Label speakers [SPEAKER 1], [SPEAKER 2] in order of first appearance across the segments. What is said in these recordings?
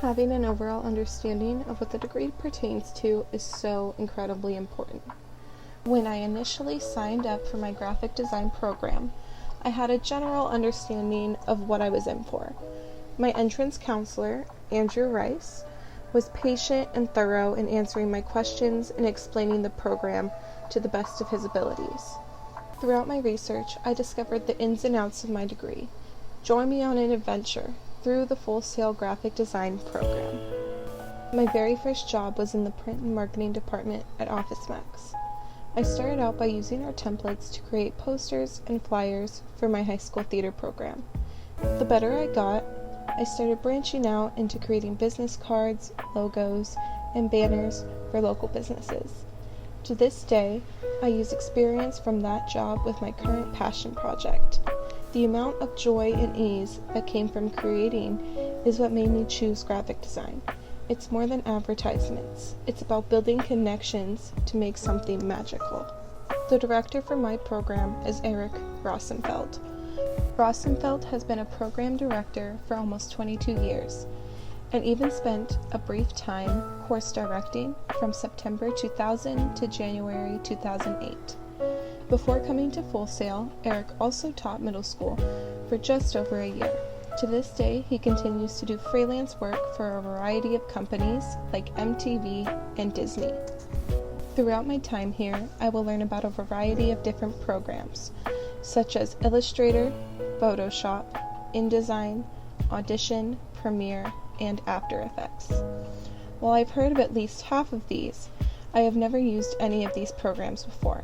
[SPEAKER 1] Having an overall understanding of what the degree pertains to is so incredibly important. When I initially signed up for my graphic design program, I had a general understanding of what I was in for. My entrance counselor, Andrew Rice, was patient and thorough in answering my questions and explaining the program to the best of his abilities. Throughout my research, I discovered the ins and outs of my degree. Join me on an adventure through the Full Sail graphic design program. My very first job was in the print and marketing department at Office Max. I started out by using our templates to create posters and flyers for my high school theater program. The better I got, I started branching out into creating business cards, logos, and banners for local businesses. To this day, I use experience from that job with my current passion project. The amount of joy and ease that came from creating is what made me choose graphic design. It's more than advertisements. It's about building connections to make something magical. The director for my program is Eric Rosenfeld. Rosenfeld has been a program director for almost 22 years, and even spent a brief time course directing from September 2000 to January 2008. Before coming to Full Sail, Eric also taught middle school for just over a year. To this day, he continues to do freelance work for a variety of companies like MTV and Disney. Throughout my time here, I will learn about a variety of different programs, such as Illustrator, Photoshop, InDesign, Audition, Premiere, and After Effects. While I've heard of at least half of these, I have never used any of these programs before.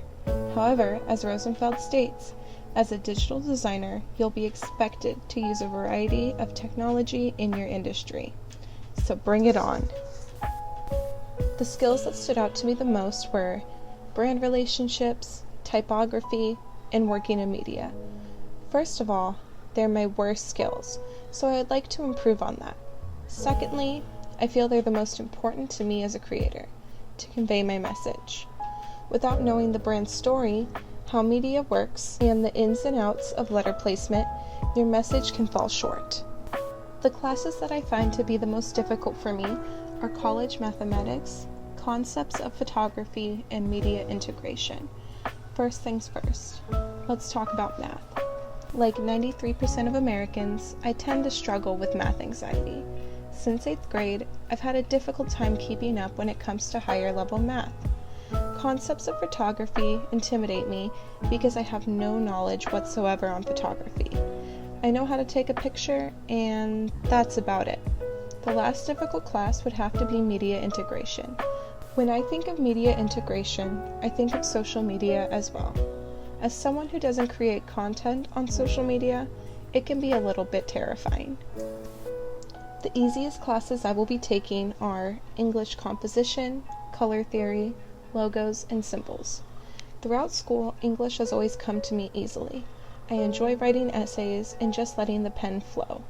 [SPEAKER 1] However, as Rosenfeld states, as a digital designer, you'll be expected to use a variety of technology in your industry. So bring it on. The skills that stood out to me the most were brand relationships, typography, and working in media. First of all, they're my worst skills, so I'd like to improve on that. Secondly, I feel they're the most important to me as a creator, to convey my message. Without knowing the brand story, how media works, and the ins and outs of letter placement, your message can fall short. The classes that I find to be the most difficult for me are college mathematics, concepts of photography, and media integration. First things first, let's talk about math. Like 93% of Americans, I tend to struggle with math anxiety. Since 8th grade, I've had a difficult time keeping up when it comes to higher level math. Concepts of photography intimidate me because I have no knowledge whatsoever on photography. I know how to take a picture, and that's about it. The last difficult class would have to be media integration. When I think of media integration, I think of social media as well. As someone who doesn't create content on social media, it can be a little bit terrifying. The easiest classes I will be taking are English composition, color theory, logos, and symbols. Throughout school, English has always come to me easily. I enjoy writing essays and just letting the pen flow.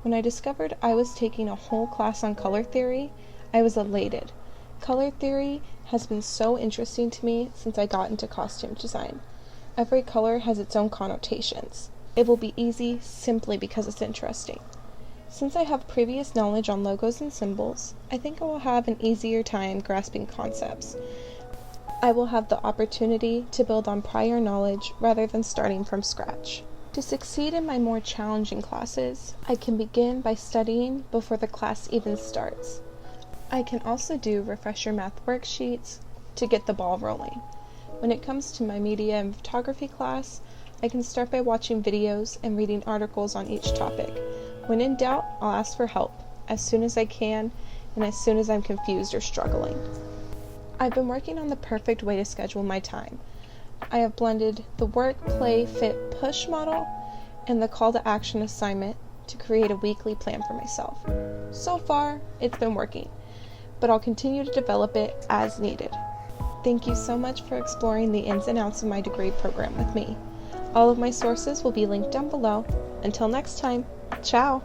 [SPEAKER 1] When I discovered I was taking a whole class on color theory, I was elated. Color theory has been so interesting to me since I got into costume design. Every color has its own connotations. It will be easy simply because it's interesting. Since I have previous knowledge on logos and symbols, I think I will have an easier time grasping concepts. I will have the opportunity to build on prior knowledge rather than starting from scratch. To succeed in my more challenging classes, I can begin by studying before the class even starts. I can also do refresher math worksheets to get the ball rolling. When it comes to my media and photography class, I can start by watching videos and reading articles on each topic. When in doubt, I'll ask for help as soon as I can and as soon as I'm confused or struggling. I've been working on the perfect way to schedule my time. I have blended the work, play, fit, push model and the call to action assignment to create a weekly plan for myself. So far, it's been working, but I'll continue to develop it as needed. Thank you so much for exploring the ins and outs of my degree program with me. All of my sources will be linked down below. Until next time, ciao!